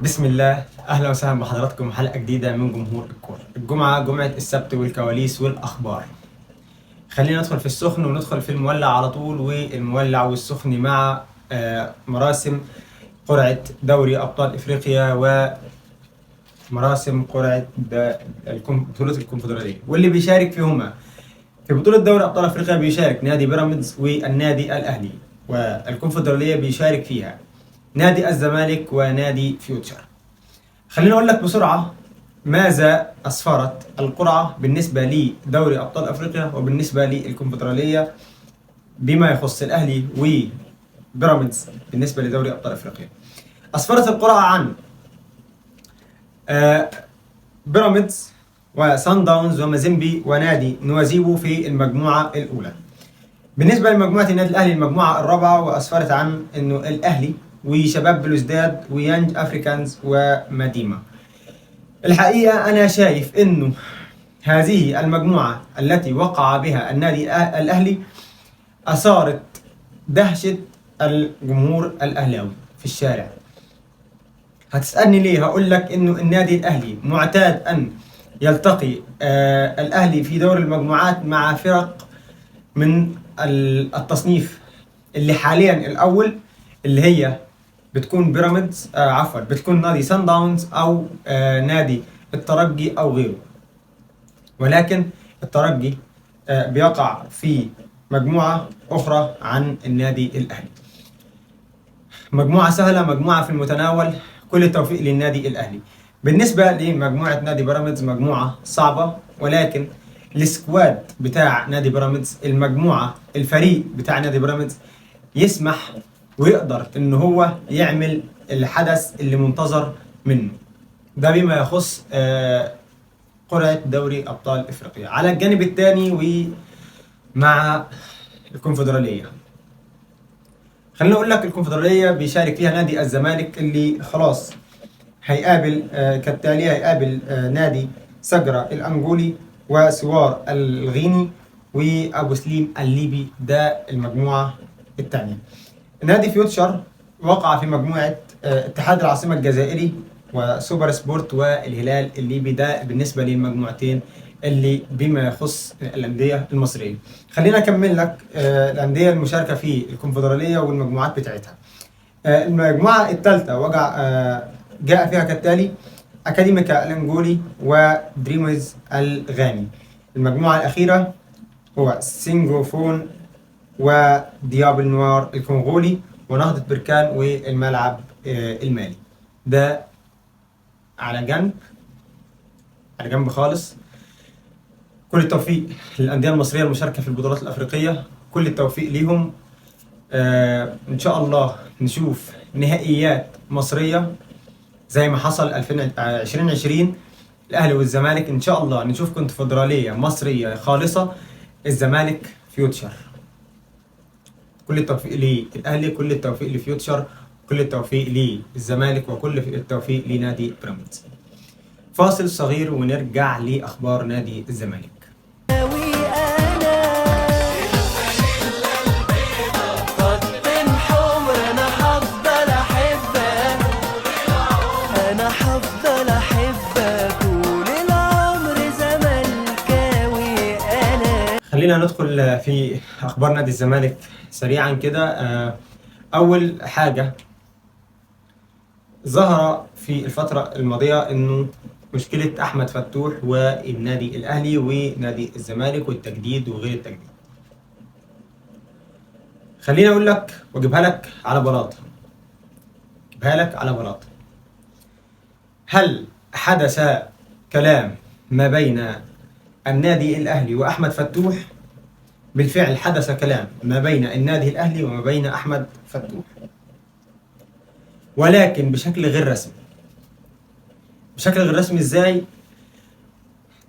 بسم الله، اهلا وسهلا بحضراتكم حلقه جديده من جمهور الكوره. الجمعه جمعه السبت والكواليس والاخبار. خلينا ندخل في السخن وندخل في المولع على طول، والمولع والسخن مع مراسم قرعه دوري ابطال افريقيا ومراسم قرعه بطوله الكونفدراليه، واللي بيشارك فيهما في بطوله دوري ابطال افريقيا بيشارك نادي بيراميدز والنادي الاهلي، والكونفدراليه بيشارك فيها نادي الزمالك ونادي فيوتشر. خليني اقول لك بسرعه ماذا اسفرت القرعه بالنسبه لدوري ابطال افريقيا وبالنسبه للكونفدراليه بما يخص الاهلي وبيراميدز. بالنسبه لدوري ابطال افريقيا اسفرت القرعه عن بيراميدز وسان داونز ومازيمبي ونادي نوازيبو في المجموعه الاولى. بالنسبه لمجموعه النادي الاهلي المجموعه الرابعه، واسفرت عن انه الاهلي وشباب بلوزداد ويانج افريكانز وماديما. الحقيقة أنا شايف إنه هذه المجموعة التي وقع بها النادي الأهلي أثارت دهشة الجمهور الأهلاوي في الشارع. هتسألني ليه؟ هقول لك إنه النادي الأهلي معتاد أن يلتقي الأهلي في دور المجموعات مع فرق من التصنيف اللي حاليا الأول، اللي هي بتكون بيراميدز بتكون نادي سان داونز او نادي الترجي او غيره. ولكن الترجي بيقع في مجموعة اخرى عن النادي الاهلي. مجموعة سهلة، مجموعة في المتناول، كل التوفيق للنادي الاهلي. بالنسبة لمجموعة نادي بيراميدز مجموعة صعبة، ولكن السكواد بتاع نادي بيراميدز، الفريق بتاع نادي بيراميدز يسمح ويقدر ان هو يعمل الحدث اللي منتظر منه. ده بما يخص قرعة دوري ابطال افريقيا. على الجانب الثاني ومع الكونفدرالية، خليني اقول لك الكونفدرالية بيشارك فيها نادي الزمالك اللي خلاص هيقابل كالتالي: هيقابل نادي سجرة الانجولي وسوار الغيني وابو سليم الليبي. ده المجموعة الثانية. نادي فيوتشر وقع في مجموعة اتحاد العاصمة الجزائري وسوبر سبورت والهلال الليبي. ده بالنسبة للمجموعتين اللي بما يخص الأندية المصرية. خلينا أكمل لك الأندية المشاركة في الكونفدرالية والمجموعات بتاعتها. المجموعة الثالثة جاء فيها كالتالي: أكاديميكا الأنجولي ودريمز الغاني. المجموعة الأخيرة هو سينغوفون وديابل نوار الكونغولي ونهضة بركان والملعب المالي. ده على جنب خالص. كل التوفيق للأندية المصرية المشاركة في البطولات الأفريقية، كل التوفيق ليهم. إن شاء الله نشوف نهائيات مصرية زي ما حصل 2020 الأهلي والزمالك. إن شاء الله نشوف كونفدرالية مصرية خالصة، الزمالك فيوتشر. كل التوفيق للأهلي، كل التوفيق لفيوتشر، كل التوفيق للزمالك، وكل التوفيق لنادي بيراميدز. فاصل صغير ونرجع لأخبار نادي الزمالك. خلينا ندخل في أخبار نادي الزمالك سريعا كده. أول حاجة ظهر في الفترة الماضية إنه مشكلة أحمد فتوح والنادي الأهلي ونادي الزمالك والتجديد وغير التجديد. خليني أقول لك وأجيبها لك على بلاطة. هل حدث كلام ما بين النادي الأهلي وأحمد فتوح؟ بالفعل حدث كلام ما بين النادي الأهلي وما بين أحمد فتوح، ولكن بشكل غير رسمي. بشكل غير رسمي إزاي؟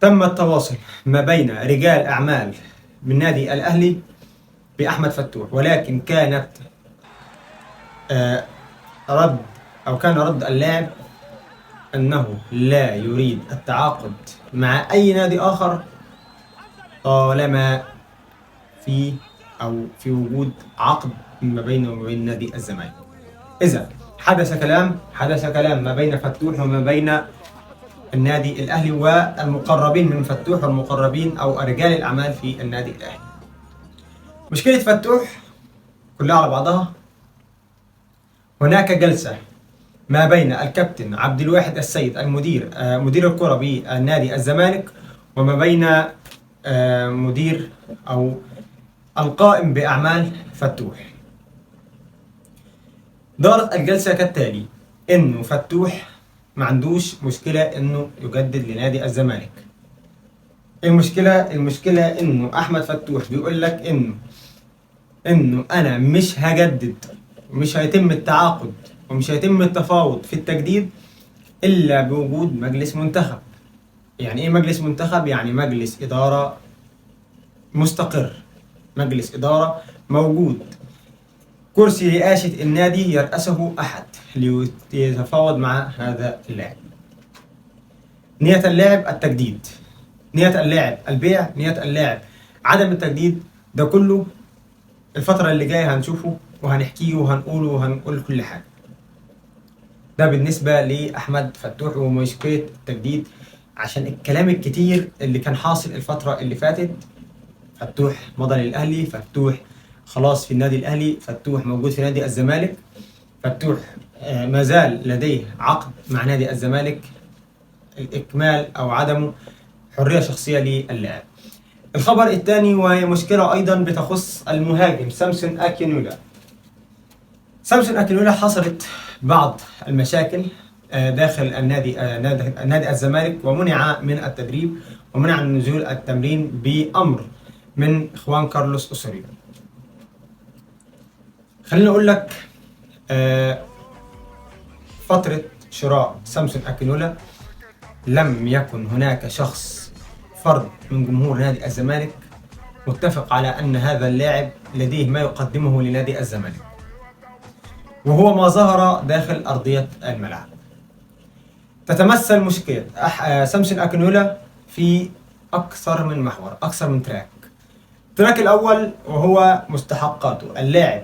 تم التواصل ما بين رجال أعمال من نادي الأهلي بأحمد فتوح، ولكن كانت كان رد اللاعب أنه لا يريد التعاقد مع أي نادي آخر طالما في وجود عقد ما بينه وما بين نادي الزمالك. إذا حدث كلام ما بين فتوح وما بين النادي الأهلي والمقربين من فتوح والمقربين أو رجال الأعمال في النادي الأهلي. مشكلة فتوح كلها على بعضها، هناك جلسة ما بين الكابتن عبد الواحد السيد مدير الكرة بالنادي الزمالك وما بين مدير أو القائم بأعمال فتوح. دارت الجلسة كالتالي: إنه فتوح ما عندوش مشكلة إنه يجدد لنادي الزمالك. المشكلة إنه أحمد فتوح بيقول لك إنه أنا مش هجدد، مش هيتم التعاقد ومش هيتم التفاوض في التجديد إلا بوجود مجلس منتخب. يعني إيه مجلس منتخب؟ يعني مجلس إدارة مستقر، مجلس إدارة موجود، كرسي رئاسة النادي يرأسه أحد ليتفاوض مع هذا اللاعب. نية اللاعب التجديد، نية اللاعب البيع، نية اللاعب عدم التجديد. ده كله الفترة اللي جاية هنشوفه وهنحكيه وهنقوله وهنقول كل حاجة. ده بالنسبة لأحمد فتوح ومشكلة التجديد، عشان الكلام الكتير اللي كان حاصل الفترة اللي فاتت. فتوح مضى للأهلي، فتوح خلاص في النادي الأهلي، فتوح موجود في نادي الزمالك، فتوح ما زال لديه عقد مع نادي الزمالك، الإكمال أو عدمه حرية شخصية للاعب. الخبر الثاني وهي مشكلة أيضا بتخص المهاجم سامسون أكينولا. سامسون أكينولا حصلت بعض المشاكل داخل نادي الزمالك، ومنع من التدريب ومنع من نزول التمرين بأمر من خوان كارلوس أوسوريو. خليني أقول لك فترة شراء سامسون أكينولا لم يكن هناك فرد من جمهور نادي الزمالك متفق على أن هذا اللاعب لديه ما يقدمه لنادي الزمالك، وهو ما ظهر داخل أرضية الملعب. تتمثل مشكلة سامسون أكينولا في أكثر من محور، أكثر من تراك. التراك الأول وهو مستحقاته. اللاعب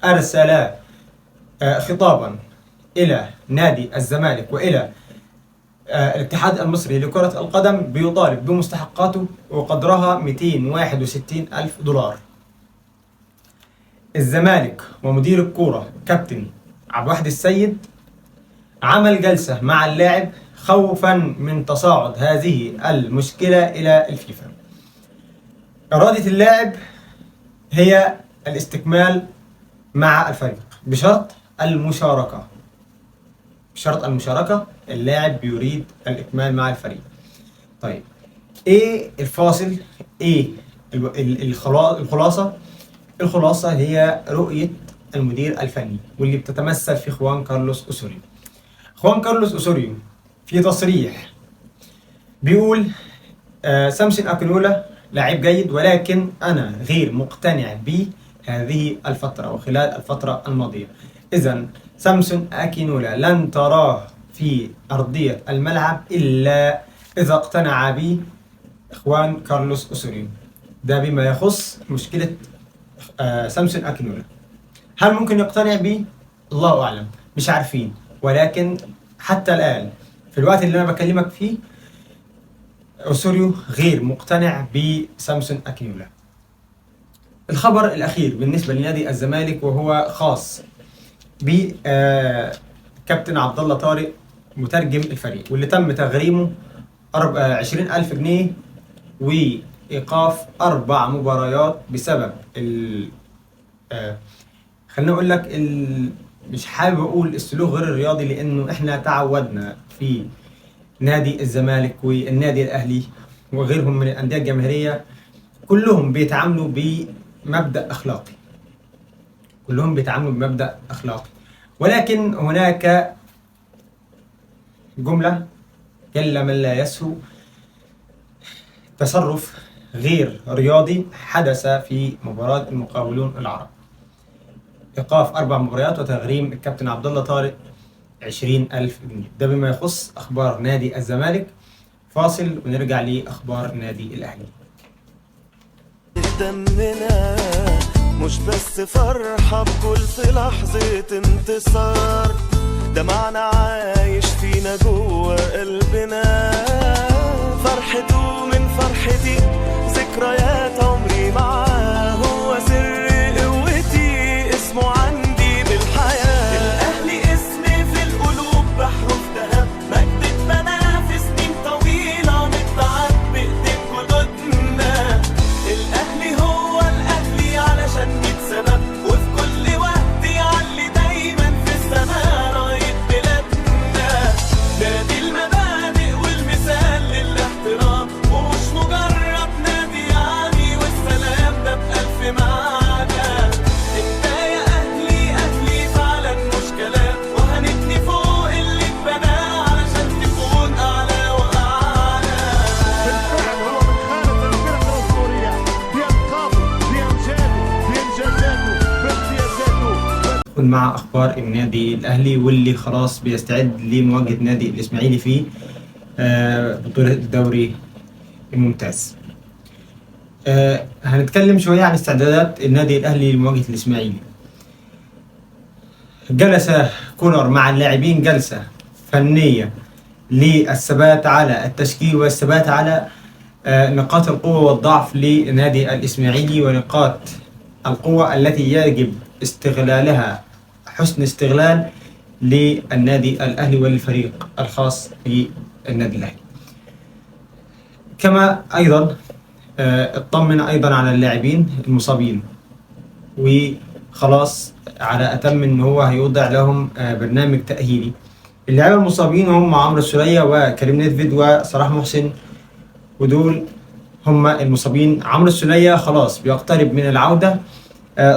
أرسل خطابا إلى نادي الزمالك وإلى الاتحاد المصري لكرة القدم بيطالب بمستحقاته وقدرها 261 ألف دولار. الزمالك ومدير الكورة كابتن عبد الواحد السيد عمل جلسة مع اللاعب خوفا من تصاعد هذه المشكلة إلى الفيفا. إرادة اللاعب هي الاستكمال مع الفريق بشرط المشاركة. اللاعب يريد الإكمال مع الفريق. طيب إيه الفاصل؟ إيه الخلاصة؟ الخلاصة هي رؤية المدير الفني واللي بتتمثل في خوان كارلوس أوسوريو. خوان كارلوس أوسوريو في تصريح بيقول سامسون أكينولا لاعب جيد، ولكن أنا غير مقتنع به هذه الفترة وخلال الفترة الماضية. إذن سامسون أكينولا لن تراه في أرضية الملعب إلا إذا اقتنع به خوان كارلوس أوسوريو. ده بما يخص مشكلة سامسون أكينولا. هل ممكن يقتنع به؟ الله أعلم، مش عارفين. ولكن حتى الآن في الوقت اللي أنا بكلمك فيه أوسوريو غير مقتنع بسامسون أكينولا. الخبر الأخير بالنسبة لنادي الزمالك وهو خاص بكابتن عبد الله طارق مترجم الفريق، واللي تم تغريمه 20,000 جنيه وإيقاف 4 مباريات بسبب خليني أقول لك مش حابب أقول السلوك غير الرياضي، لأنه إحنا تعودنا في نادي الزمالك والنادي الأهلي وغيرهم من الأندية الجماهيرية كلهم بيتعاملوا بمبدأ أخلاقي، ولكن هناك جملة جل من لا يسهو، تصرف غير رياضي حدث في مباراة المقاولون العرب. إيقاف 4 مباريات وتغريم الكابتن عبد الله طارق 20,000 جنيه. ده بما يخص أخبار نادي الزمالك. فاصل ونرجع لأخبار نادي الأهلي. مش بس فرحة بكل لحظة انتصار، ده معنى عايش فينا جوا قلبنا. فرحته من فرحتي، ذكريات عمري معاه، هو سر قوتي، اسمه عندي بالحياة. الأهلي اسمي في القلوب بحرف ذهب، مجد اتبنى في سنين طويلة متعب بإيدين جدودنا. الأهلي هو الأهلي علشان يتسبب، وفي كل وقت يعلي دايما في السماء راية بلادنا. نادي المبادئ والمثال للاحترام، ومش مجرد نادي يعني، والسلام ده بألف معنى. انت يا أهلي أهلي فعلا مش كلام، وهنبني فوق اللي اتبنى علشان تكون أعلى وأعلى. بالفعل هو من خالد الفرق الأسطورية بألقابه بأمجاده بإنجازاته بامتيازاته. مع اخبار النادي الاهلي واللي خلاص بيستعد لمواجهه نادي الاسماعيلي في بطوله الدوري الممتاز. هنتكلم شويه عن استعدادات النادي الاهلي لمواجهه الاسماعيلي. جلس كولر مع اللاعبين جلسه فنيه للثبات على التشكيل والثبات على نقاط القوه والضعف لنادي الاسماعيلي، ونقاط القوه التي يجب استغلالها حسن استغلال للنادي الأهلي والفريق الخاص بالنادي الأهلي. كما أيضا اطمن أيضا على اللاعبين المصابين، وخلاص على أتم أن هو هيوضع لهم برنامج تأهيلي. اللاعبين المصابين هم عمرو السولية وكريم نيدفيد وصلاح محسن، ودول هم المصابين. عمرو السولية خلاص بيقترب من العودة،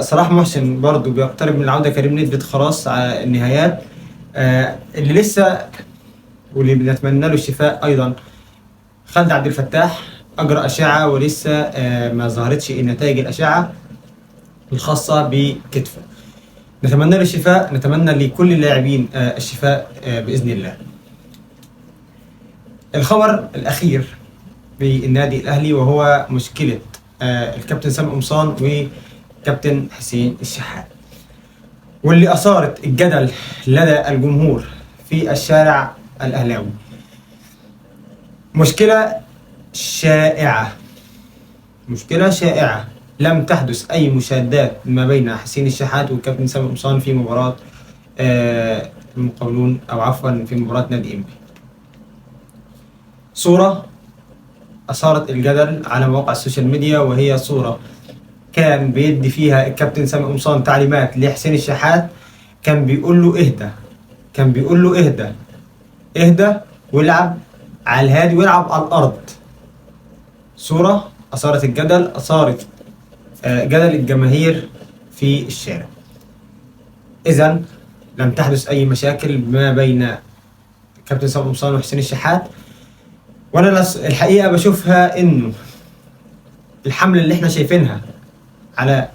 صلاح محسن برضو بيقترب من العودة، كريم نيدفيد خلاص على النهايات. اللي لسه واللي بنتمنى له الشفاء أيضا خالد عبد الفتاح، أجرى أشعة ولسه ما ظهرتش نتائج الأشعة الخاصة بكتفه. نتمنى له الشفاء، نتمنى لكل اللاعبين الشفاء بإذن الله. الخبر الأخير بالنادي الأهلي وهو مشكلة الكابتن سامي قمصان وكابتن حسين الشحات، واللي أثارت الجدل لدى الجمهور في الشارع الأهلاوي. مشكلة شائعة، مشكلة شائعة، لم تحدث أي مشادات ما بين حسين الشحات والكابتن سامي قمصان في مباراة المقاولون، أو عفوا في مباراة نادي إنبي. صورة أثارت الجدل على مواقع السوشيال ميديا، وهي صورة كان بيدي فيها الكابتن سامي قمصان تعليمات لحسين الشحات، كان بيقول له اهدى، كان بيقول له اهدى اهدى والعب على الهادي والعب على الأرض. صورة أثارت الجدل، أثارت جدل الجماهير في الشارع. إذن لم تحدث أي مشاكل ما بين كابتن سامي قمصان وحسين الشحات، وأنا الحقيقة بشوفها إنه الحملة اللي إحنا شايفينها على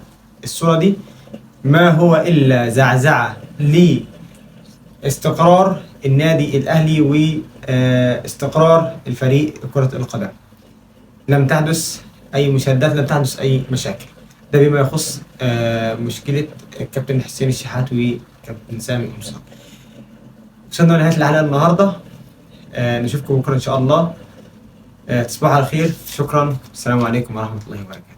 الصورة دي ما هو إلا زعزعة لاستقرار النادي الأهلي واستقرار الفريق كرة القدم. لم تحدث أي مشادات، لم تحدث أي مشاكل. ده بما يخص مشكلة الكابتن حسين الشحات وكابتن سامي قمصان. وصلنا لنهاية الحلقة النهاردة، نشوفكم بكرة إن شاء الله. تصبحوا على خير، شكرا، السلام عليكم ورحمة الله وبركاته.